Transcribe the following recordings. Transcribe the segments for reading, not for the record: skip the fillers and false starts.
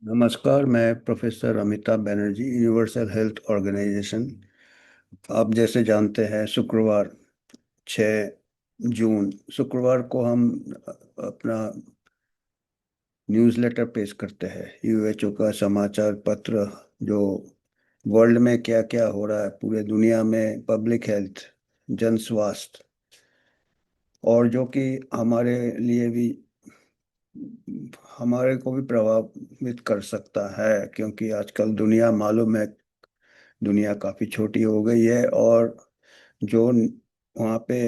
नमस्कार। मैं professor Amitabh Banerjee, universal health organisation. आप जैसे जानते हैं, शुक्रवार 6 जून शुक्रवार को हम अपना न्यूज़लेटर पेश करते हैं, यूएचओ का समाचार पत्र, जो वर्ल्ड में क्या क्या हो रहा है, पूरे दुनिया में पब्लिक हेल्थ, जन स्वास्थ्य, और जो कि हमारे लिए भी, हमारे को भी प्रभावित कर सकता है, क्योंकि आजकल दुनिया, मालूम है, दुनिया काफी छोटी हो गई है। और जो वहाँ पे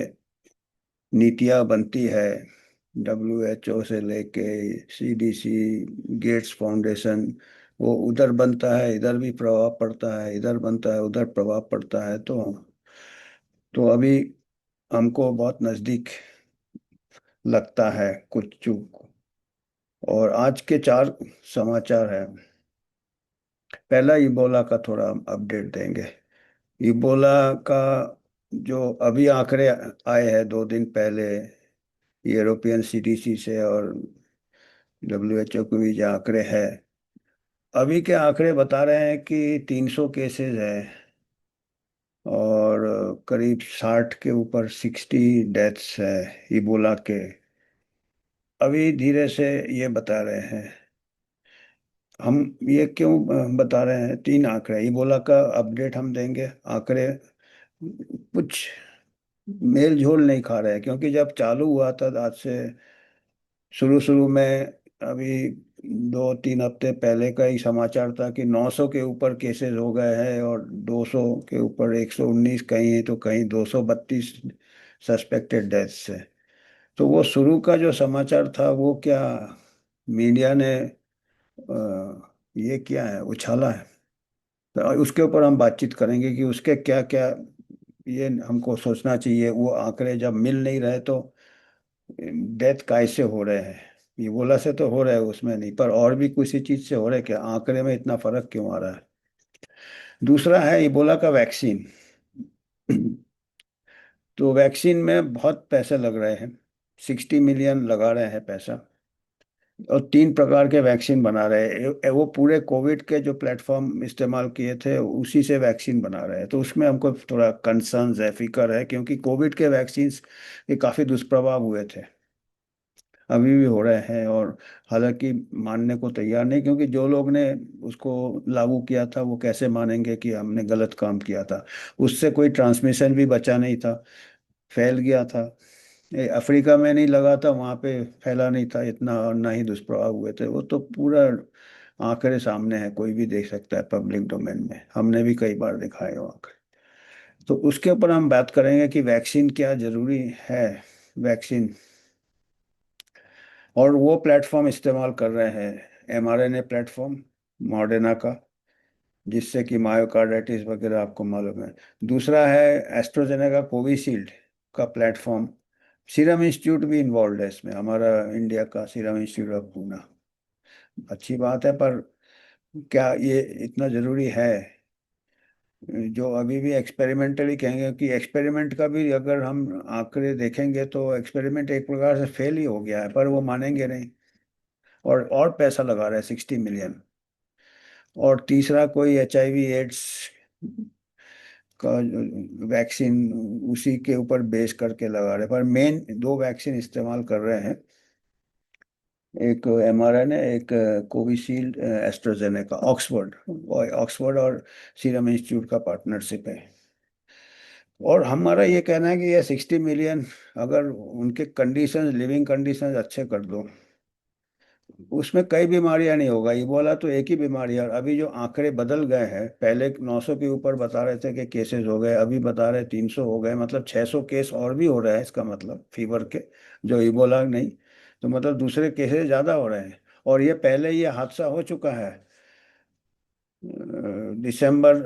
नीतियाँ बनती है, डब्ल्यूएचओ से लेके सीडीसी, गेट्स फाउंडेशन, वो उधर बनता है, इधर भी प्रभाव पड़ता है, इधर बनता है, उधर प्रभाव पड़ता है। तो अभी हमको बहुत नज़दीक लगता है कुछ चूक। और आज के 4 समाचार हैं। पहला, इबोला का थोड़ा अपडेट देंगे। इबोला का जो अभी आंकड़े आए हैं 2 दिन पहले, यूरोपियन सीडीसी से और डब्ल्यूएचओ के भी जो आंकड़े हैं, अभी के आंकड़े बता रहे हैं कि 300 केसेस हैं और करीब 60 के ऊपर 60 डेथ्स है इबोला के। अभी धीरे से ये बता रहे हैं। हम ये क्यों बता रहे हैं? 3 आंकड़े इबोला का अपडेट हम देंगे। आंकड़े कुछ मेल झोल नहीं खा रहे हैं, क्योंकि जब चालू हुआ था आज से, शुरू शुरू में, अभी 2-3 हफ्ते पहले का ही समाचार था कि 900 के ऊपर केसेस हो गए हैं और 200 के ऊपर 119, कहीं है तो कहीं 232 सस्पेक्टेड डेथ्स है। तो वो शुरू का जो समाचार था, वो क्या मीडिया ने ये किया है, उछाला है। तो उसके ऊपर हम बातचीत करेंगे कि उसके क्या क्या, ये हमको सोचना चाहिए। वो आंकड़े जब मिल नहीं रहे तो डेथ कैसे हो रहे हैं? इबोला से तो हो रहा है, उसमें नहीं, पर और भी किसी चीज से हो रहा है क्या? आंकड़े में इतना फर्क क्यों आ रहा है? दूसरा है इबोला का वैक्सीन। तो वैक्सीन में बहुत पैसे लग रहे हैं, 60 मिलियन लगा रहे हैं पैसा, और 3 प्रकार के वैक्सीन बना रहे हैं। वो पूरे कोविड के जो प्लेटफॉर्म इस्तेमाल किए थे, उसी से वैक्सीन बना रहे हैं। तो उसमें हमको थोड़ा कंसर्न है, फिक्र है, क्योंकि कोविड के वैक्सीन के काफी दुष्प्रभाव हुए थे, अभी भी हो रहे हैं। और हालांकि मानने को तैयार नहीं, क्योंकि जो लोग ने उसको लागू किया था, वो कैसे मानेंगे कि हमने गलत काम किया था? उससे कोई ट्रांसमिशन भी बचा नहीं था, फैल गया था। अफ्रीका में नहीं लगा था, वहाँ पे फैला नहीं था इतना, और ना ही दुष्प्रभाव हुए थे। वो तो पूरा आंकड़े सामने है, कोई भी देख सकता है, पब्लिक डोमेन में, हमने भी कई बार दिखाए वो आंकड़े। तो उसके ऊपर हम बात करेंगे कि वैक्सीन क्या जरूरी है। वैक्सीन, और वो प्लेटफॉर्म इस्तेमाल कर रहे हैं, एमआरएनए प्लेटफॉर्म, मॉडर्ना का, जिससे कि मायोकार्डाइटिस वगैरह आपको मालूम है। दूसरा है एस्ट्रोजेनेका कोविशील्ड का प्लेटफॉर्म। सीरम इंस्टीट्यूट भी इन्वॉल्व है इसमें, हमारा इंडिया का सीरम इंस्टीट्यूट ऑफ पूना। अच्छी बात है, पर क्या ये इतना जरूरी है? जो अभी भी एक्सपेरिमेंटली कहेंगे, कि एक्सपेरिमेंट का भी अगर हम आंकड़े देखेंगे तो एक्सपेरिमेंट एक प्रकार से फेल ही हो गया है, पर वो मानेंगे नहीं। और पैसा लगा रहे हैं, 60 मिलियन। और तीसरा कोई HIV एड्स का वैक्सीन, उसी के ऊपर बेस करके लगा रहे हैं, पर मेन 2 वैक्सीन इस्तेमाल कर रहे हैं। एक mRNA, एक कोविशील्ड, एस्ट्राजेनेका, ऑक्सफोर्ड और सीरम इंस्टीट्यूट का पार्टनरशिप है। और हमारा ये कहना है कि ये 60 मिलियन, अगर उनके कंडीशंस, लिविंग कंडीशंस अच्छे कर दो, उसमें कई बीमारियां नहीं होगा। इबोला तो एक ही बीमारी है। और अभी जो आंकड़े बदल गए हैं, पहले 900 के ऊपर बता रहे थे कि केसेस हो गए, अभी बता रहे 300 हो गए, मतलब 600 केस और भी हो रहे हैं, इसका मतलब फीवर के, जो इबोला नहीं, तो मतलब दूसरे केसेस ज़्यादा हो रहे हैं। और ये पहले ये हादसा हो चुका है, दिसंबर,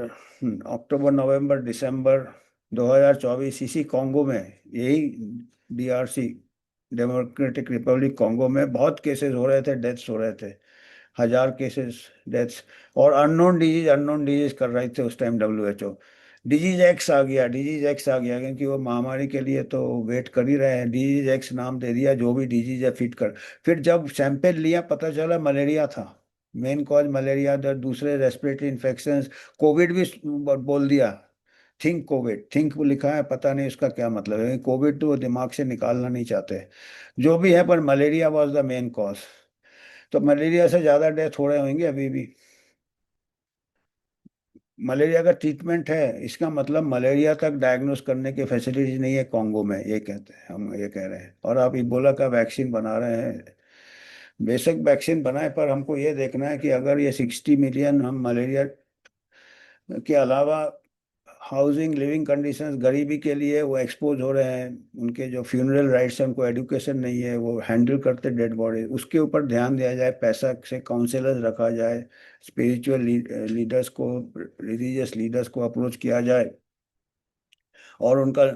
अक्टूबर, नवंबर, दिसंबर 2024, इसी कॉन्गो में, यही DRC, डेमोक्रेटिक रिपब्लिक कॉन्गो में बहुत केसेस हो रहे थे, डेथ्स हो रहे थे, 1000 केसेस, डेथ्स। और अननोन डिजीज कर रहे थे उस टाइम WHO। डिजीज एक्स आ गया, क्योंकि वो महामारी के लिए तो वेट कर ही रहे हैं। डिजीज एक्स नाम दे दिया, जो भी डिजीज है फिट कर। फिर जब सैंपल लिया, पता चला मलेरिया था। मेन कॉज मलेरिया, दूसरे रेस्पिरेटरी इन्फेक्शंस। कोविड भी बोल दिया। थिंक कोविड, थिंक लिखा है, पता नहीं उसका क्या मतलब है। कोविड तो वो दिमाग से निकालना नहीं चाहते। जो भी है, पर malaria was the main cause. तो मलेरिया से ज़्यादा डेथ हो रहे होंगे अभी भी। मलेरिया का ट्रीटमेंट है, इसका मतलब मलेरिया तक डायग्नोस करने की फैसिलिटी नहीं है कॉन्गो में, ये कहते हैं, हम ये कह रहे हैं। और आप इबोला का वैक्सीन बना रहे हैं। बेशक वैक्सीन बनाए, पर हमको ये देखना है कि अगर ये 60 मिलियन हम मलेरिया के अलावा हाउसिंग, लिविंग कंडीशंस, गरीबी के लिए वो एक्सपोज हो रहे हैं, उनके जो फ्यूनरल राइट्स हैं, उनको एजुकेशन नहीं है, वो हैंडल करते डेड बॉडी, उसके ऊपर ध्यान दिया जाए, पैसा से काउंसलर्स रखा जाए, स्पिरिचुअल लीडर्स को, रिलीजियस लीडर्स को अप्रोच किया जाए, और उनका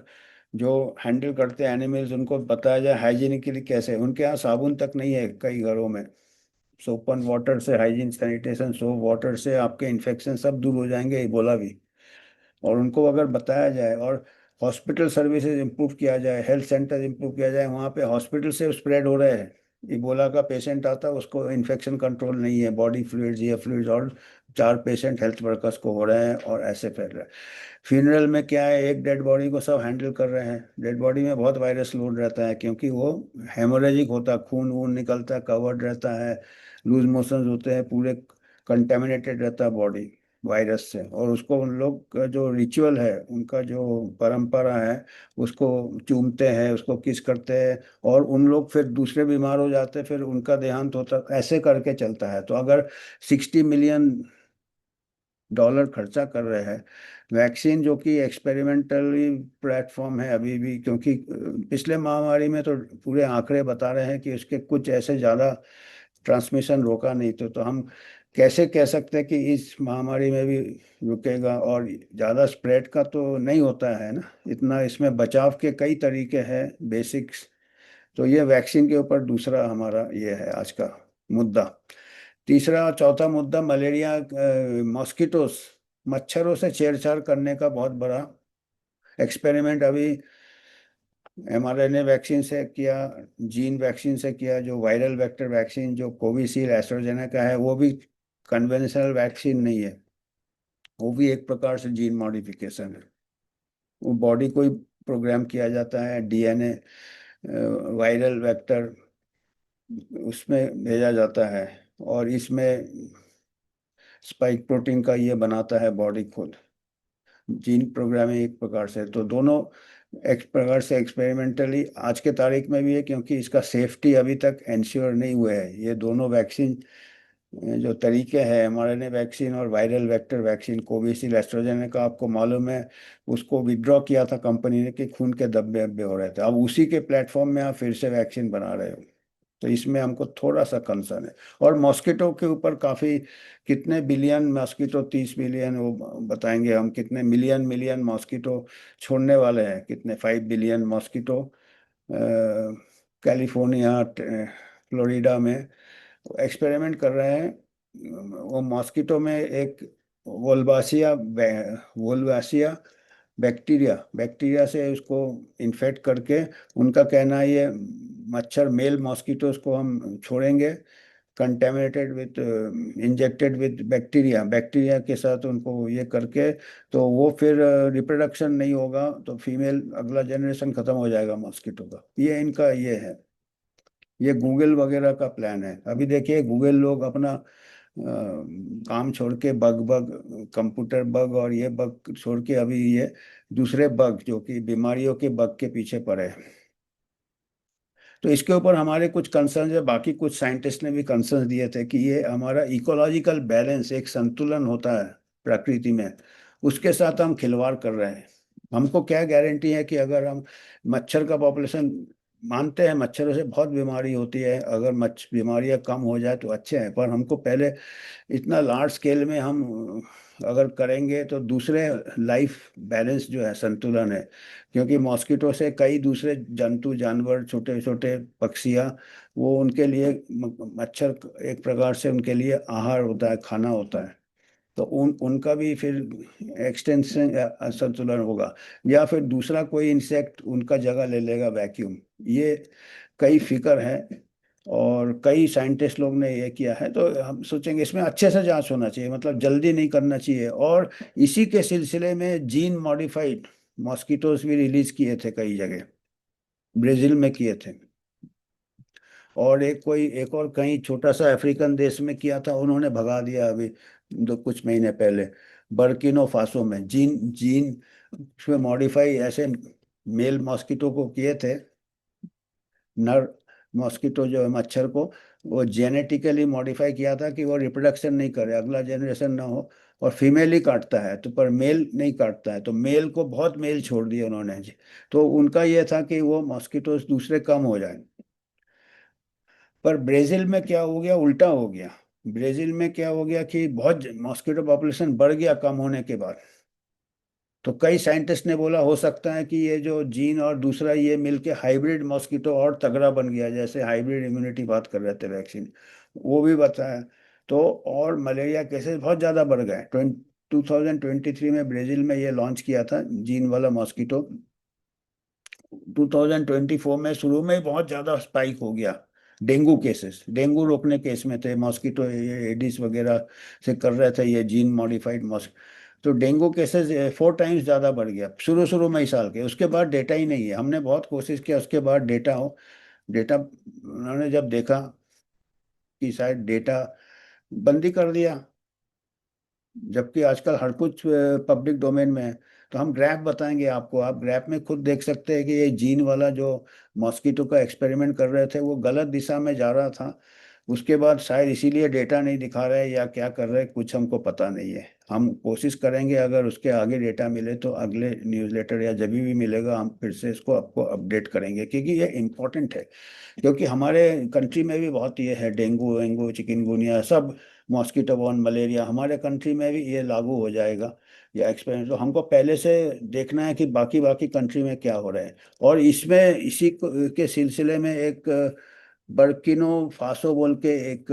जो हैंडल करते हैं एनिमल्स, उनको बताया जाए हाइजीनिकली कैसे। उनके यहाँ साबुन तक नहीं है कई घरों में। सोप एंड वाटर से हाइजीन, सैनिटेशन, सोप वाटर से आपके इन्फेक्शन सब दूर हो जाएंगे, इबोला भी। और उनको अगर बताया जाए, और हॉस्पिटल सर्विसेज इंप्रूव किया जाए, हेल्थ सेंटर इंप्रूव किया जाए, वहाँ पे हॉस्पिटल से स्प्रेड हो रहे हैं। इबोला का पेशेंट आता है, उसको इन्फेक्शन कंट्रोल नहीं है, बॉडी फ्लूइड्स, ये फ्लूइड्स, और 4 पेशेंट हेल्थ वर्कर्स को हो रहे हैं, और ऐसे फैल रहे हैं। फ्यूनरल में क्या है, एक डेड बॉडी को सब हैंडल कर रहे हैं। डेड बॉडी में बहुत वायरस लोड रहता है, क्योंकि वो हेमोरेजिक होता है, खून वून निकलता है, कवर्ड रहता है, लूज मोशंस होते हैं, पूरे कंटेमिनेटेड रहता है बॉडी वायरस से। और उसको उन लोग का जो रिचुअल है, उनका जो परंपरा है, उसको चूमते हैं, उसको किस करते हैं, और उन लोग फिर दूसरे बीमार हो जाते हैं, फिर उनका देहांत होता है, ऐसे करके चलता है। तो अगर 60 मिलियन डॉलर खर्चा कर रहे हैं वैक्सीन, जो कि एक्सपेरिमेंटली प्लेटफॉर्म है अभी भी, क्योंकि पिछले महामारी में तो पूरे आंकड़े बता रहे हैं कि उसके कुछ ऐसे ज़्यादा ट्रांसमिशन रोका नहीं। तो हम कैसे कह सकते हैं कि इस महामारी में भी रुकेगा? और ज़्यादा स्प्रेड का तो नहीं होता है ना इतना। इसमें बचाव के कई तरीके हैं, बेसिक्स। तो ये वैक्सीन के ऊपर दूसरा हमारा ये है आज का मुद्दा। तीसरा और चौथा मुद्दा, मलेरिया, मॉस्किटोस, मच्छरों से छेड़छाड़ करने का बहुत बड़ा एक्सपेरिमेंट अभी mRNA वैक्सीन से किया, जीन वैक्सीन से किया। जो वायरल वेक्टर वैक्सीन जो कोविशील्ड, एस्ट्राजेनेका है, वो भी कन्वेंशनल वैक्सीन नहीं है, वो भी एक प्रकार से जीन मॉडिफिकेशन है। वो बॉडी को ही प्रोग्राम किया जाता है, डीएनए वायरल वेक्टर उसमें भेजा जाता है, और इसमें स्पाइक प्रोटीन का ये बनाता है बॉडी खुद। जीन प्रोग्रामिंग एक प्रकार से, तो दोनों एक प्रकार से एक्सपेरिमेंटली आज के तारीख में भी है, क्योंकि इसका सेफ्टी अभी तक इंश्योर नहीं हुए है। ये दोनों वैक्सीन जो तरीके हैं, एमआरएनए वैक्सीन और viral vector vaccine, Covishield, AstraZeneca, आपको मालूम है उसको विड्रॉ किया था कंपनी ने कि खून के धब्बे धब्बे हो रहे थे। अब उसी के प्लेटफॉर्म में आप फिर से वैक्सीन बना रहे हो, तो इसमें हमको थोड़ा सा कंसर्न है। और मॉस्किटो के ऊपर काफ़ी, कितने बिलियन मॉस्किटो, 30 बिलियन, वो बताएंगे हम कितने मिलियन मिलियन मॉस्किटो छोड़ने वाले हैं, कितने 5 बिलियन मॉस्किटो कैलिफोर्निया, फ्लोरिडा में एक्सपेरिमेंट कर रहे हैं। वो मॉस्किटो में एक वोल्वासिया वोल्वासिया बैक्टीरिया बैक्टीरिया से उसको इन्फेक्ट करके, उनका कहना है ये मच्छर, मेल मॉस्किटोज को हम छोड़ेंगे contaminated with, injected with bacteria, bacteria के साथ उनको ये करके, तो वो फिर रिप्रोडक्शन नहीं होगा, तो फीमेल, अगला जनरेशन खत्म हो जाएगा मॉस्किटो का। ये इनका ये है। ये गूगल वगैरह का प्लान है। अभी देखिए, गूगल लोग अपना काम छोड़ के, बग बग, कंप्यूटर बग और ये बग छोड़ के, अभी ये दूसरे बग, जो कि बीमारियों के बग के पीछे पड़े हैं। तो इसके ऊपर हमारे कुछ कंसर्न है। बाकी कुछ साइंटिस्ट ने भी कंसर्न दिए थे कि ये हमारा इकोलॉजिकल बैलेंस, एक संतुलन होता है प्रकृति में, उसके साथ हम खिलवाड़ कर रहे हैं। हमको क्या गारंटी है कि अगर हम मच्छर का पॉपुलेशन, मानते हैं मच्छरों से बहुत बीमारी होती है, अगर बीमारियां कम हो जाए तो अच्छे हैं, पर हमको पहले इतना लार्ज स्केल में हम अगर करेंगे तो दूसरे लाइफ बैलेंस जो है, संतुलन है, क्योंकि मॉस्किटो से कई दूसरे जंतु, जानवर, छोटे छोटे पक्षियाँ, वो उनके लिए मच्छर एक प्रकार से उनके लिए आहार होता है, खाना होता है। तो उनका भी फिर एक्सटेंशन संतुलन होगा, या फिर दूसरा कोई इंसेक्ट उनका जगह ले लेगा, वैक्यूम। ये कई फिक्र है। और कई साइंटिस्ट लोग ने ये किया है, तो हम सोचेंगे इसमें अच्छे से जांच होना चाहिए, मतलब जल्दी नहीं करना चाहिए। और इसी के सिलसिले में जीन मॉडिफाइड मॉस्किटोज भी रिलीज किए थे कई जगह, ब्राजील में किए थे। और एक और कहीं छोटा सा अफ्रीकन देश में किया था, उन्होंने भगा दिया अभी दो कुछ महीने पहले। बर्किनो फासो में जीन जीन उसमें मॉडिफाई ऐसे मेल मॉस्किटो को किए थे, नर मॉस्किटो जो है मच्छर को, वो जेनेटिकली मॉडिफाई किया था कि वो रिप्रोडक्शन नहीं करे, अगला जनरेशन ना हो। और फीमेल ही काटता है तो, पर मेल नहीं काटता है, तो मेल को बहुत मेल छोड़ दिए उन्होंने जी। तो उनका ये था कि वो मॉस्किटोज दूसरे कम हो जाए। पर ब्राजील में क्या हो गया, उल्टा हो गया। ब्राजील में क्या हो गया कि बहुत मॉस्किटो पॉपुलेशन बढ़ गया कम होने के बाद। तो कई साइंटिस्ट ने बोला हो सकता है कि ये जो जीन और दूसरा ये मिलके हाइब्रिड मॉस्किटो और तगड़ा बन गया, जैसे हाइब्रिड इम्यूनिटी बात कर रहे थे वैक्सीन, वो भी बताया। तो और मलेरिया केसेस बहुत ज़्यादा बढ़ गए। 2023 में ब्राजील में ये लॉन्च किया था जीन वाला मॉस्किटो। 2024 में शुरू में ही बहुत ज़्यादा स्पाइक हो गया। डेंगू केसेस, डेंगू रोकने केस में थे मॉस्किटो, ये एडिस वगैरह से कर रहे थे ये जीन मॉडिफाइड मॉस्क। तो डेंगू केसेस 4 टाइम्स ज़्यादा बढ़ गया शुरू शुरू में ही साल के। उसके बाद डेटा ही नहीं है, हमने बहुत कोशिश किया उसके बाद डेटा हो। डेटा उन्होंने जब देखा कि शायद डेटा, बंदी कर दिया। जबकि आजकल हर कुछ पब्लिक डोमेन में है। तो हम ग्राफ बताएंगे आपको, आप ग्राफ में खुद देख सकते हैं कि ये जीन वाला जो मॉस्किटो का एक्सपेरिमेंट कर रहे थे वो गलत दिशा में जा रहा था। उसके बाद शायद इसीलिए डेटा नहीं दिखा रहे या क्या कर रहे, कुछ हमको पता नहीं है। हम कोशिश करेंगे अगर उसके आगे डेटा मिले तो अगले न्यूज़लेटर या जब भी मिलेगा हम फिर से इसको आपको अपडेट करेंगे, क्योंकि ये इम्पोर्टेंट है। क्योंकि हमारे कंट्री में भी बहुत ये है, डेंगू वेंगू चिकनगुनिया सब, मॉस्किटो बॉर्न मलेरिया हमारे कंट्री में भी ये लागू हो जाएगा या एक्सपेरिमेंट। तो हमको पहले से देखना है कि बाकी बाकी कंट्री में क्या हो रहा है। और इसमें के सिलसिले में एक बर्किनो फासो बोल के एक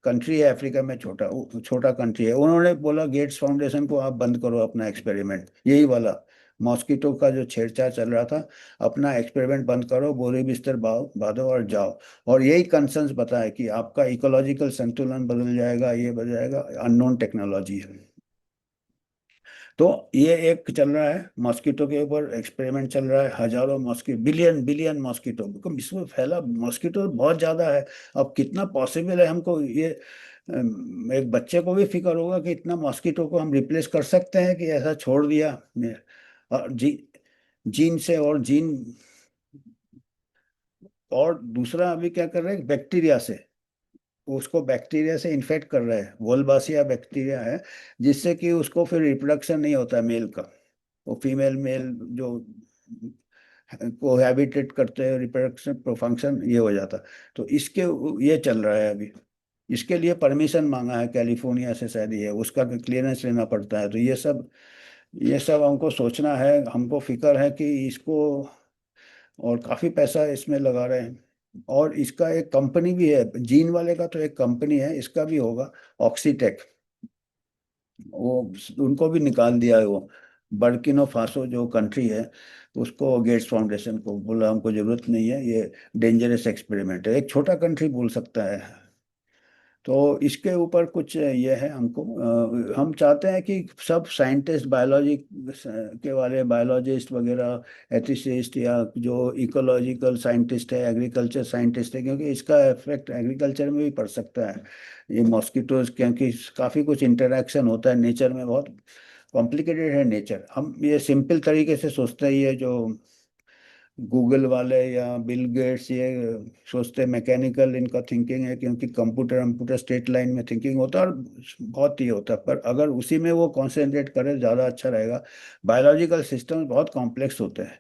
कंट्री है अफ्रीका में, छोटा छोटा कंट्री है, उन्होंने बोला गेट्स फाउंडेशन को आप बंद करो अपना एक्सपेरिमेंट, यही वाला मॉस्किटो का जो छेड़छाड़ चल रहा था, अपना एक्सपेरिमेंट बंद करो, बोरी बिस्तर बांधो और जाओ। और यही कंसर्न्स बताए कि आपका इकोलॉजिकल संतुलन बदल जाएगा, ये बदल जाएगा, अननोन टेक्नोलॉजी है। तो ये एक चल रहा है मॉस्किटो के ऊपर एक्सपेरिमेंट चल रहा है, हजारों mosquito, billion billion mosquito, because इसमें फैला मॉस्किटो बहुत ज्यादा है। अब कितना पॉसिबल है हमको ये, एक बच्चे को भी फिक्र होगा कि इतना मॉस्किटो को हम रिप्लेस कर सकते हैं कि ऐसा छोड़ दिया। और जीन से, और जीन, और दूसरा अभी क्या कर रहे हैं बैक्टीरिया से, उसको बैक्टीरिया से इन्फेक्ट कर रहा है, वोल्बासिया बैक्टीरिया है, जिससे कि उसको फिर रिप्रोडक्शन नहीं होता है मेल का। वो फीमेल मेल जो कोहैबिटेट करते हैं, रिप्रोडक्शन फंक्शन ये हो जाता। तो इसके ये चल रहा है अभी। इसके लिए परमिशन मांगा है कैलिफोर्निया से, शायद ये उसका क्लियरेंस लेना पड़ता है। तो ये सब हमको सोचना है, हमको फिक्र है कि इसको, और काफी पैसा इसमें लगा रहे हैं। और इसका एक कंपनी भी है जीन वाले का, तो एक कंपनी है इसका भी होगा, ऑक्सीटेक, वो उनको भी निकाल दिया है वो। बर्किनो फासो जो कंट्री है, उसको गेट्स फाउंडेशन को बोला हमको जरूरत नहीं है, ये डेंजरस एक्सपेरिमेंट है, एक छोटा कंट्री बोल सकता है। तो इसके ऊपर कुछ ये है हमको, हम चाहते हैं कि सब साइंटिस्ट, बायोलॉजी के वाले बायोलॉजिस्ट वगैरह, एथिसिस्ट, या जो इकोलॉजिकल साइंटिस्ट है, एग्रीकल्चर साइंटिस्ट है, क्योंकि इसका इफेक्ट एग्रीकल्चर में भी पड़ सकता है ये मॉस्किटोज, क्योंकि काफ़ी कुछ इंटरेक्शन होता है नेचर में, बहुत कॉम्प्लिकेटेड है नेचर। हम ये सिंपल तरीके से सोचते हैं, ये जो गूगल वाले या बिल गेट्स ये सोचते मैकेनिकल इनका थिंकिंग है, क्योंकि कंप्यूटर कंप्यूटर स्टेट लाइन में थिंकिंग होता है और बहुत ही होता है, पर अगर उसी में वो कॉन्सेंट्रेट करें ज़्यादा अच्छा रहेगा। बायोलॉजिकल सिस्टम बहुत कॉम्प्लेक्स होते हैं,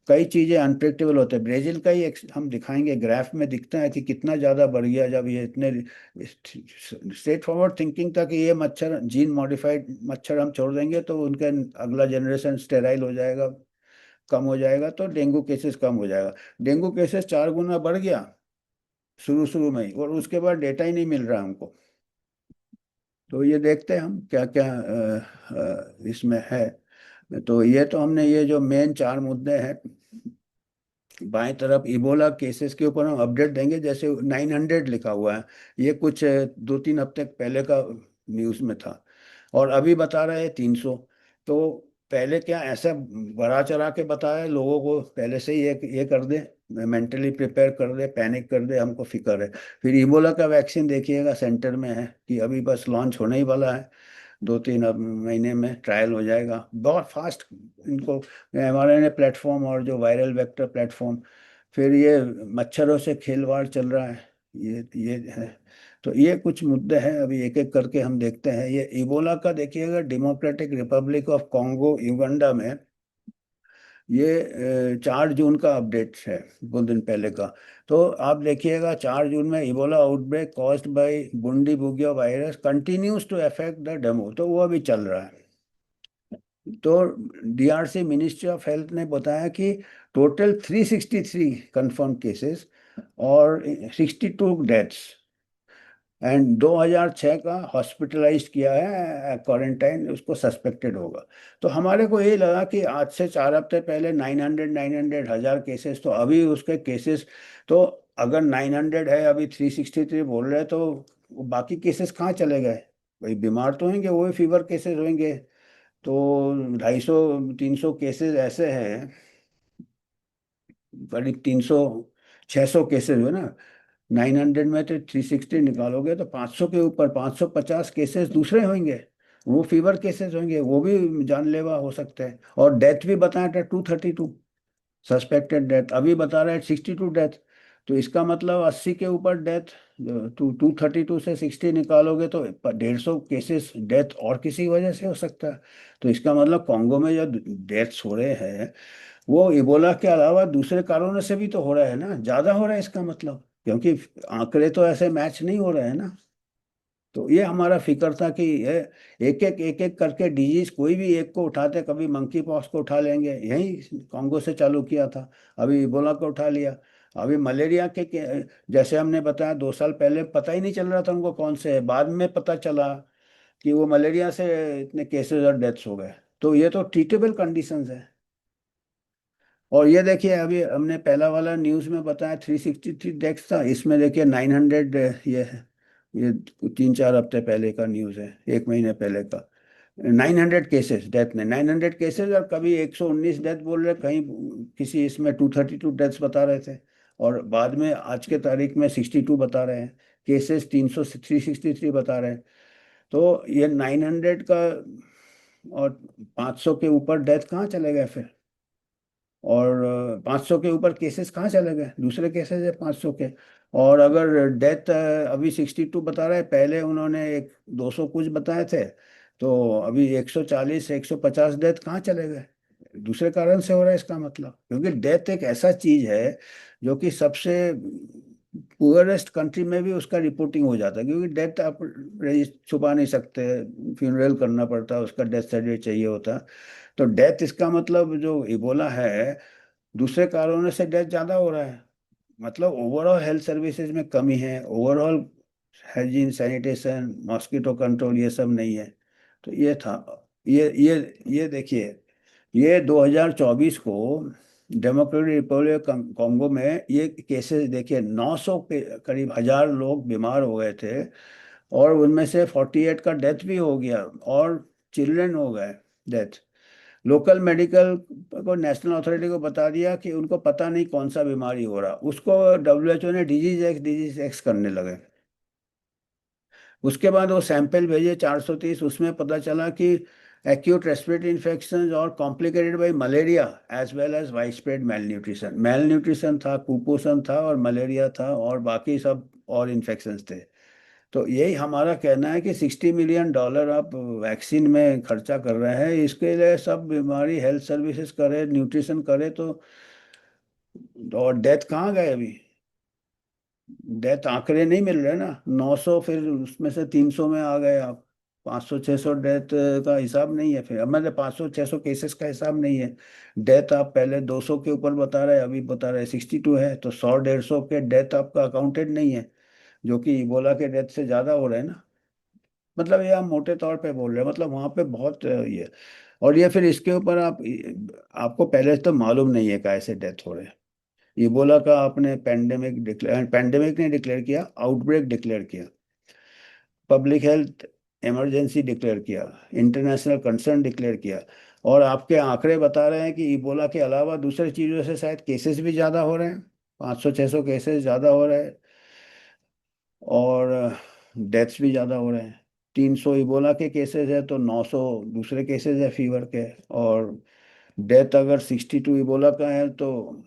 कई चीज़ें अनप्रेडिक्टेबल होते हैं। ब्राजील का ही हम दिखाएंगे ग्राफ में, दिखता है कि कितना ज़्यादा बढ़ गया जब ये इतने स्ट्रेट फॉरवर्ड थिंकिंग था कि ये मच्छर जीन मॉडिफाइड मच्छर हम छोड़ देंगे तो उनका अगला जनरेशन स्टेराइल हो जाएगा, कम हो जाएगा, तो डेंगू केसेस कम हो जाएगा। डेंगू केसेस 4 गुना बढ़ गया शुरू शुरू में ही, और उसके बाद डेटा ही नहीं मिल रहा हमको। तो ये देखते हैं हम क्या क्या इसमें है। तो ये तो हमने ये जो मेन 4 मुद्दे हैं बाएं तरफ इबोला केसेस के ऊपर हम अपडेट देंगे, जैसे 900 लिखा हुआ है। ये कुछ 2-3 हफ्ते पहले का न्यूज़ में था, और अभी बता रहे हैं 300। तो पहले क्या ऐसा बढ़ा चढ़ा के बताया लोगों को, पहले से ही ये कर दे, मेंटली प्रिपेयर कर दे, पैनिक कर दे, हमको फिक्र है। फिर इबोला का वैक्सीन देखिएगा सेंटर में है कि अभी बस लॉन्च होने ही वाला है, 2-3 अब महीने में ट्रायल हो जाएगा बहुत फास्ट। इनको mRNA प्लेटफॉर्म और जो वायरल वेक्टर प्लेटफॉर्म, फिर ये मच्छरों से खिलवाड़ चल रहा है, ये है। तो ये कुछ मुद्दे हैं, अभी एक एक करके हम देखते हैं। ये इबोला का देखिएगा, democratic Republic of Congo Uganda में, ये 4 जून का अपडेट है, 2 दिन पहले का। तो आप देखिएगा 4 जून में Ebola outbreak caused by Bundibugyo virus continues to affect the demo, तो वो अभी चल रहा है। तो डीआरसी मिनिस्ट्री ऑफ हेल्थ ने बताया कि टोटल 363 कंफर्म केसेस और 62 डेथ्स, एंड 2006 का हॉस्पिटलाइज किया है, क्वारंटाइन उसको सस्पेक्टेड होगा। तो हमारे को ये लगा कि आज से 4 हफ्ते पहले 900 1000 केसेस, तो अभी उसके केसेस, तो अगर 900 है, अभी 363 बोल रहे हैं, तो वो बाकी केसेस कहाँ चले गए? भाई बीमार तो होंगे, वही फीवर केसेस होंगे। तो 250 300 केसेस ऐसे हैं, करीब 300 600 केसेस हुए ना। 900 में तो 360 निकालोगे तो 500 के ऊपर 550 केसेस दूसरे होंगे, वो फीवर केसेस होंगे, वो भी जानलेवा हो सकते हैं। और डेथ भी बताया था 232 सस्पेक्टेड डेथ, अभी बता रहे हैं 62 डेथ। तो इसका मतलब 80 के ऊपर डेथ, 232 से 60 निकालोगे तो 150 केसेस डेथ और किसी वजह से हो सकता है। तो इसका मतलब कॉन्गो में जो डेथ्स हो रहे हैं, वो इबोला के अलावा दूसरे कारणों से भी तो हो रहा है ना, ज्यादा हो रहा है इसका मतलब, क्योंकि आंकड़े तो ऐसे मैच नहीं हो रहे हैं ना। तो ये हमारा फिक्र था कि ये एक एक करके डिजीज कोई भी एक को उठाते, कभी मंकी पॉक्स को उठा लेंगे, यही कॉन्गो से चालू किया था, अभी इबोला को उठा लिया। अभी मलेरिया जैसे हमने बताया 2 साल पहले पता ही नहीं चल रहा था उनको कौन से है, बाद में पता चला कि वो मलेरिया से इतने केसेस और डेथ्स हो गए। तो ये तो ट्रीटेबल कंडीशंस है। और ये देखिए, अभी हमने पहला वाला न्यूज़ में बताया 363 डेथ्स था, इसमें देखिए 900 ये है। ये 3-4 हफ्ते पहले का न्यूज़ है, 1 महीने पहले का। 900 केसेस डेथ ने, 900 केसेस, और कभी 119 डेथ बोल रहे, कहीं किसी इसमें 232 डेथ्स बता रहे थे, और बाद में आज के तारीख में 62 बता रहे हैं केसेस, 363 बता रहे हैं। तो ये 900 का और 500 के ऊपर डेथ कहाँ चले गए फिर? और 500 के ऊपर केसेस कहाँ चले गए? दूसरे केसेस है 500 के। और अगर डेथ अभी 62 बता रहे हैं, पहले उन्होंने एक 200 कुछ बताए थे, तो अभी 140 150 डेथ कहाँ चले गए? दूसरे कारण से हो रहा है इसका मतलब, क्योंकि डेथ एक ऐसा चीज है जो कि सबसे पुअरेस्ट कंट्री में भी उसका रिपोर्टिंग हो जाता है, क्योंकि डेथ आप छुपा नहीं सकते, फ्यूनरल करना पड़ता है, उसका डेथ सर्टिफिकेट चाहिए होता है। तो डेथ इसका मतलब जो इबोला है, दूसरे कारणों से डेथ ज़्यादा हो रहा है, मतलब ओवरऑल हेल्थ सर्विसेज में कमी है, overall hygiene sanitation mosquito control ये सब नहीं है। तो ये था। ये देखिए, ये 2024 को डेमोक्रेटिक रिपब्लिक कॉन्गो में ये केसेस देखिए, 900 के करीब 1000 लोग बीमार हो गए थे, और उनमें से 48 का डेथ भी हो गया, और चिल्ड्रन हो गए डेथ। लोकल मेडिकल को, नेशनल अथॉरिटी को बता दिया कि उनको पता नहीं कौन सा बीमारी हो रहा, उसको डब्ल्यूएचओ ने डिजीज एक्स करने लगे। उसके बाद वो सैंपल भेजे 430, उसमें पता चला कि एक्यूट रेस्पिरेटरी इन्फेक्शन और complicated by malaria as well as widespread malnutrition, malnutrition था, कुपोषण था, और मलेरिया था, और बाकी सब और इन्फेक्शंस थे। तो यही हमारा कहना है कि $60 मिलियन आप वैक्सीन में खर्चा कर रहे हैं, इसके लिए सब बीमारी हेल्थ सर्विसेज करे, न्यूट्रिशन करे, तो और डेथ कहाँ गए अभी? डेथ आंकड़े नहीं मिल रहे ना, 900, फिर उसमें से 300 में आ गए आप, 500 600 डेथ का हिसाब नहीं है, फिर अब मतलब 500 600 केसेस का हिसाब नहीं है। डेथ आप पहले 200 के ऊपर बता रहे, अभी बता रहे 62 है, तो 100 150 के डेथ आपका अकाउंटेड नहीं है, जो कि इबोला के डेथ से ज़्यादा हो रहे हैं ना। मतलब ये हम मोटे तौर पे बोल रहे हैं, मतलब वहाँ पे बहुत ये। और ये फिर इसके ऊपर आपको पहले से तो मालूम नहीं है कैसे डेथ हो रहे हैं, इबोला का आपने पैंडेमिक नहीं डिक्लेयर किया, आउटब्रेक डिक्लेयर किया, पब्लिक हेल्थ इमरजेंसी डिक्लेयर किया, इंटरनेशनल कंसर्न डिक्लेयर किया। और आपके आंकड़े बता रहे हैं कि इबोला के अलावा दूसरी चीज़ों से शायद केसेस भी ज़्यादा हो रहे हैं, 500-600 केसेस ज़्यादा हो रहे हैं, और डेथ्स भी ज़्यादा हो रहे हैं। 300 इबोला के केसेस है तो 900 दूसरे केसेस है फीवर के। और डेथ अगर 62 इबोला का है तो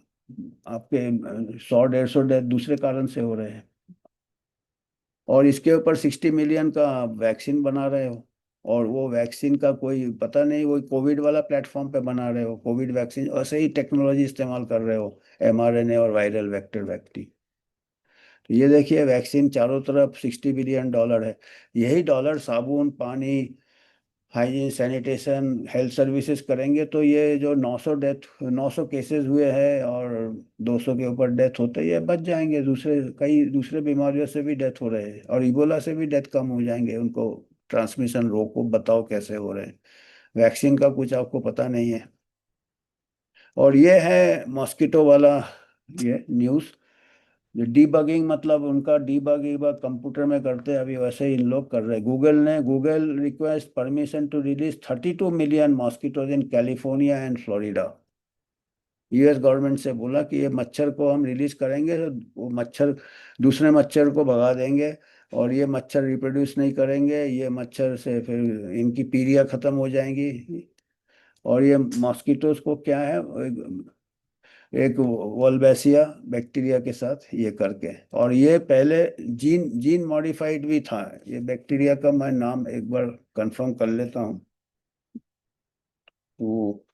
आपके 100-150 डेथ दूसरे कारण से हो रहे हैं। और इसके ऊपर 60 मिलियन का वैक्सीन बना रहे हो, और वो वैक्सीन का कोई पता नहीं, वो कोविड वाला प्लेटफॉर्म पे बना रहे हो कोविड वैक्सीन, ऐसे ही टेक्नोलॉजी इस्तेमाल कर रहे हो, mRNA और वायरल वेक्टर वैक्सीन। तो ये देखिए वैक्सीन चारों तरफ $60 बिलियन है। यही डॉलर साबुन पानी, हाइजीन सैनिटेशन, हेल्थ सर्विसेज करेंगे तो ये जो 900 केसेस हुए हैं और 200 के ऊपर डेथ होते ही है बच जाएंगे। कई दूसरे बीमारियों से भी डेथ हो रहे हैं, और इबोला से भी डेथ कम हो जाएंगे। उनको ट्रांसमिशन रोको, बताओ कैसे हो रहे हैं। वैक्सीन का कुछ आपको पता नहीं है। और ये है मॉस्किटो वाला, ये न्यूज़। जो डीबगिंग, मतलब उनका डीबगिंग कंप्यूटर में करते हैं अभी, वैसे ही इन लोग कर रहे हैं। Google request permission to release 32 million mosquitoes in California and Florida. US government से बोला कि ये मच्छर को हम रिलीज करेंगे तो वो मच्छर दूसरे मच्छर को भगा देंगे, और ये मच्छर रिप्रोड्यूस नहीं करेंगे, ये मच्छर से फिर इनकी पीढ़ियाँ खत्म हो जाएंगी। और ये मॉस्किटोज को क्या है, एक वोल्बेसिया बैक्टीरिया के साथ ये करके। और ये पहले जीन जीन मॉडिफाइड भी था ये बैक्टीरिया का, मैं नाम एक बार कंफर्म कर लेता हूँ। वो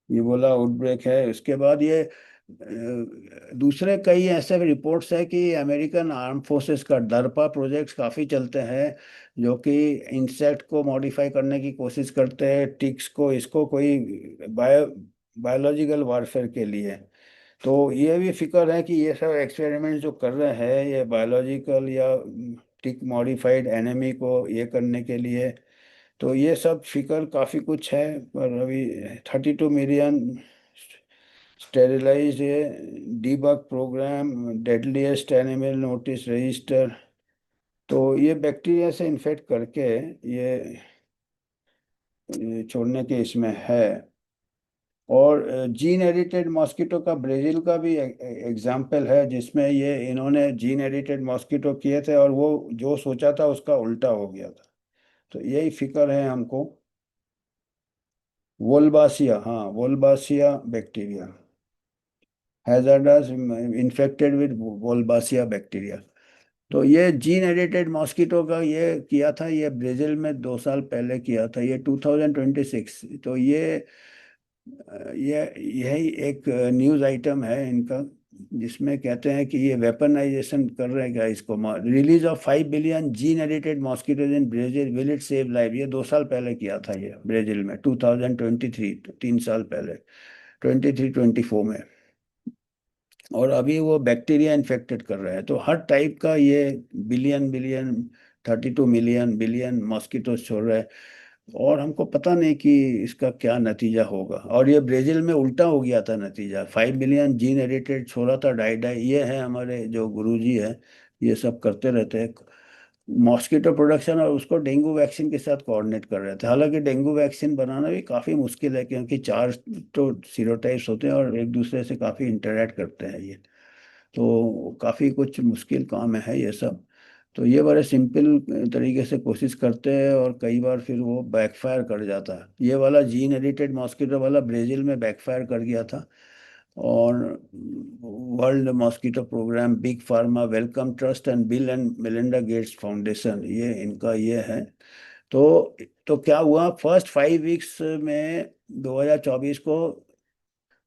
ये बोला आउटब्रेक है। उसके बाद ये दूसरे कई ऐसे रिपोर्ट्स है कि अमेरिकन आर्म फोर्सेस का डरपा प्रोजेक्ट्स काफ़ी चलते हैं, जो कि इंसेक्ट को मॉडिफाई करने की कोशिश करते हैं, टिक्स को, इसको कोई बायोलॉजिकल वारफेयर के लिए। तो ये भी फिक्र है कि ये सब एक्सपेरिमेंट जो कर रहे हैं ये बायोलॉजिकल या टिक मॉडिफाइड एनिमी को ये करने के लिए। तो ये सब फिक्र काफ़ी कुछ है। पर अभी 32 मिलियन स्टेरिलाइज है, debug program, deadliest animal notice register. तो ये बैक्टीरिया से इन्फेक्ट करके ये छोड़ने के इसमें है। और जीन एडिटेड मॉस्किटो का ब्राजील का भी एग्जाम्पल है, जिसमें ये इन्होंने जीन एडिटेड मॉस्किटो किए थे और वो जो सोचा था उसका उल्टा हो गया था। तो यही फिक्र है हमको। वोल्बासिया, हाँ Wolbachia bacteria, hazards infected with Wolbachia bacteria. तो ये जीन एडिटेड मॉस्किटो का ये किया था, ये ब्राजील में 2 साल पहले किया था, ये 2026। तो ये यही एक न्यूज़ आइटम है इनका, जिसमें कहते हैं कि ये वेपनाइजेशन कर रहे हैं क्या इसको। Release of 5 billion gene edited mosquitoes in Brazil, will it save life. ये 2 साल पहले किया था ये ब्राजील में, 2023, 3 साल पहले, 23-24 में। और अभी वो बैक्टीरिया इन्फेक्टेड कर रहे हैं। तो हर टाइप का ये billion billion, 32 million billion mosquitoes छोड़ रहे हैं, और हमको पता नहीं कि इसका क्या नतीजा होगा। और ये ब्राजील में उल्टा हो गया था नतीजा, 5 बिलियन जीन एडिटेड छोड़ा था, डाई डाई। ये है हमारे जो गुरुजी है, ये सब करते रहते हैं मॉस्किटो प्रोडक्शन, और उसको डेंगू वैक्सीन के साथ कोऑर्डिनेट कर रहे थे। हालांकि डेंगू वैक्सीन बनाना भी काफ़ी मुश्किल है, क्योंकि 4 तो सीरोटाइप्स होते हैं और एक दूसरे से काफ़ी इंटरेक्ट करते हैं ये। तो काफ़ी कुछ मुश्किल काम है ये सब। तो ये बड़े सिंपल तरीके से कोशिश करते हैं, और कई बार फिर वो बैकफायर कर जाता है। ये वाला जीन एडिटेड मॉस्किटो वाला ब्राजील में बैकफायर कर गया था। और world mosquito program, big pharma, Wellcome Trust and Bill and Melinda Gates Foundation, ये इनका ये है। तो तो क्या हुआ, फर्स्ट 5 वीक्स में 2024 को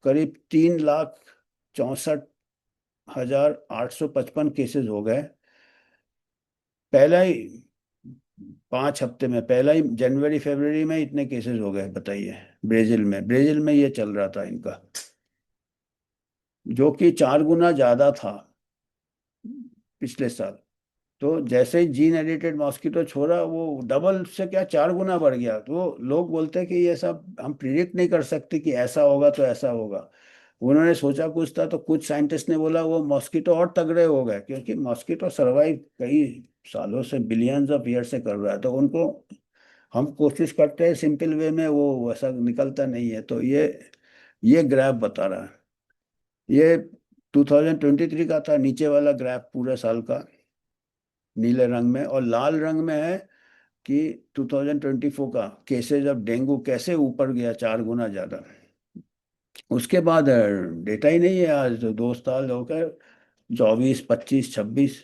करीब 3,64,855 केसेस हो गए। पहला ही 5 हफ्ते में, पहला ही जनवरी फरवरी में इतने केसेस हो गए, बताइए। ब्राजील में ये चल रहा था इनका, जो कि 4 गुना ज्यादा था पिछले साल। तो जैसे ही जीन एडिटेड मॉस्किटो छोड़ा, वो डबल से क्या 4 गुना बढ़ गया। तो लोग बोलते हैं कि ये सब हम प्रिडिक्ट नहीं कर सकते कि ऐसा होगा तो ऐसा होगा। उन्होंने सोचा कुछ था, तो कुछ साइंटिस्ट ने बोला वो मॉस्किटो और तगड़े हो गए, क्योंकि मॉस्किटो सरवाइव कई सालों से, बिलियंस ऑफ ईयर से कर रहा है, तो उनको हम कोशिश करते हैं सिंपल वे में, वो वैसा निकलता नहीं है। तो ये ग्राफ बता रहा है। ये 2023 का था, नीचे वाला ग्राफ पूरे साल का नीले रंग में, और लाल रंग में है कि 2024 का केसेज ऑफ डेंगू कैसे ऊपर गया, 4 गुना ज्यादा। उसके बाद डेटा ही नहीं है, आज तो 2 साल हो गए, 24, 25, 26,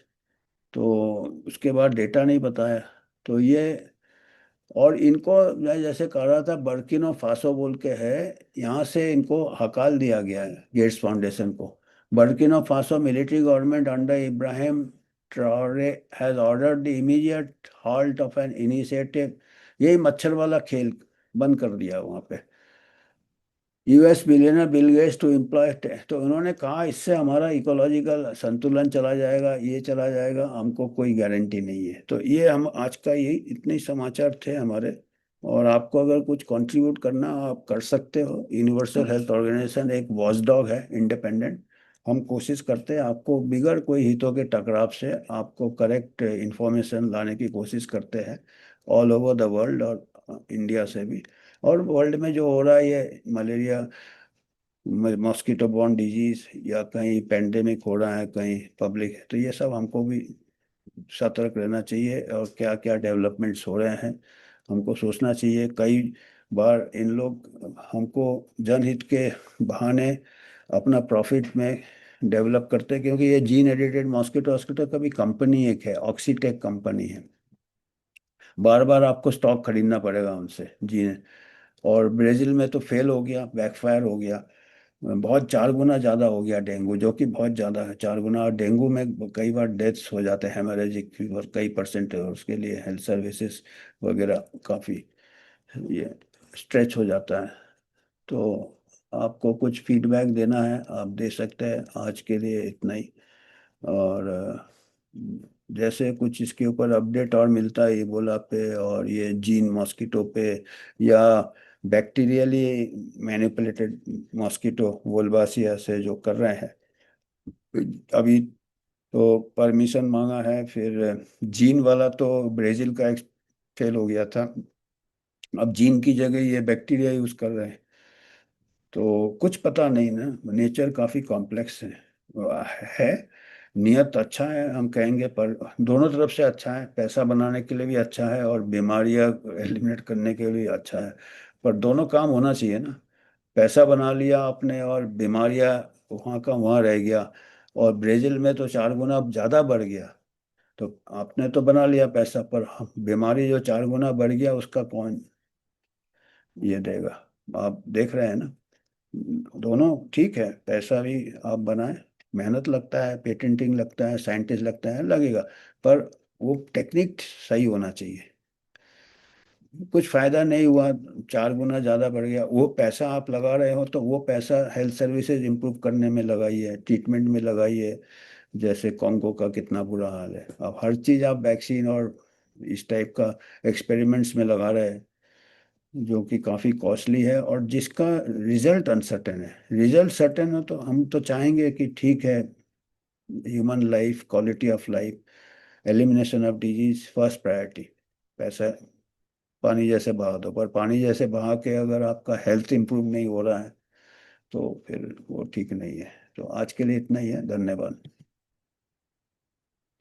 तो उसके बाद डेटा नहीं बताया। तो ये, और इनको मैं जैसे कह रहा था, बर्किनो फासो बोल के है, यहाँ से इनको हकाल दिया गया है गेट्स फाउंडेशन को। Burkina Faso military government under Ibrahim Traore has ordered the immediate halt of an initiative. यही मच्छर वाला खेल बंद कर दिया वहाँ पे। US billionaire Bill Gates to employ, तो उन्होंने कहा इससे हमारा इकोलॉजिकल संतुलन चला जाएगा, ये चला जाएगा, हमको कोई गारंटी नहीं है। तो ये हम आज का यही इतने ही समाचार थे हमारे। और आपको अगर कुछ कंट्रीब्यूट करना आप कर सकते हो। यूनिवर्सल हेल्थ ऑर्गेनाइजेशन एक वॉचडॉग है, इंडिपेंडेंट। हम कोशिश करते हैं आपको बिगड़ कोई हितों के टकराव से आपको करेक्ट इंफॉर्मेशन लाने की कोशिश करते हैं, ऑल ओवर द वर्ल्ड और इंडिया से भी। और वर्ल्ड में जो हो रहा है ये मलेरिया, मॉस्किटो बॉर्न डिजीज, या कहीं पेंडेमिक हो रहा है कहीं पब्लिक, तो ये सब हमको भी सतर्क रहना चाहिए। और क्या क्या डेवलपमेंट्स हो रहे हैं हमको सोचना चाहिए। कई बार इन लोग हमको जनहित के बहाने अपना प्रॉफिट में डेवलप करते हैं, क्योंकि ये जीन एडिटेड मॉस्किटो वॉस्किटो का भी कंपनी एक है, ऑक्सीटेक कंपनी है। बार बार आपको स्टॉक खरीदना पड़ेगा उनसे जीन। और ब्राजील में तो फेल हो गया, बैकफायर हो गया, बहुत 4 गुना ज़्यादा हो गया डेंगू, जो कि बहुत ज़्यादा है 4 गुना। और डेंगू में कई बार डेथ्स हो जाते हैं, हेमरेजिक फीवर कई परसेंट है, उसके लिए हेल्थ सर्विसेज वगैरह काफ़ी ये स्ट्रेच हो जाता है। तो आपको कुछ फीडबैक देना है आप दे सकते हैं, आज के लिए इतना ही। और जैसे कुछ इसके ऊपर अपडेट और मिलता है इबोला पे और ये जीन मॉस्किटो पे, या बैक्टीरियली मैनिपुलेटेड मॉस्किटो वोल्बासिया से जो कर रहे हैं अभी, तो परमिशन मांगा है। फिर जीन वाला तो ब्राजील का एक फेल हो गया था, अब जीन की जगह ये बैक्टीरिया यूज कर रहे हैं। तो कुछ पता नहीं ना, नेचर काफी कॉम्प्लेक्स है। नियत अच्छा है हम कहेंगे, पर दोनों तरफ से अच्छा है, पैसा बनाने के लिए भी अच्छा है और बीमारियां एलिमिनेट करने के लिए भी अच्छा है। पर दोनों काम होना चाहिए ना। पैसा बना लिया आपने और बीमारियां वहाँ का वहाँ रह गया, और ब्राजील में तो 4 गुना अब ज्यादा बढ़ गया। तो आपने तो बना लिया पैसा, पर बीमारी जो 4 गुना बढ़ गया उसका कौन ये देगा। आप देख रहे हैं ना, दोनों ठीक है, पैसा भी आप बनाए, मेहनत लगता है, पेटेंटिंग लगता है, साइंटिस्ट लगता है, लगेगा, पर वो टेक्निक सही होना चाहिए। कुछ फायदा नहीं हुआ, 4 गुना ज्यादा बढ़ गया। वो पैसा आप लगा रहे हो तो वो पैसा हेल्थ सर्विसेज इंप्रूव करने में लगाइए, ट्रीटमेंट में लगाइए। जैसे कॉन्गो का कितना बुरा हाल है, अब हर चीज आप वैक्सीन और इस टाइप का एक्सपेरिमेंट्स में लगा रहे हैं, जो कि काफ़ी कॉस्टली है और जिसका रिजल्ट अनसर्टेन है। रिजल्ट सर्टेन हो तो हम तो चाहेंगे कि ठीक है, human life, quality of life, elimination of disease first priority. पैसा पानी जैसे बहा दो, पर पानी जैसे बहा के अगर आपका हेल्थ इंप्रूव नहीं हो रहा है तो फिर वो ठीक नहीं है। तो आज के लिए इतना ही है, धन्यवाद।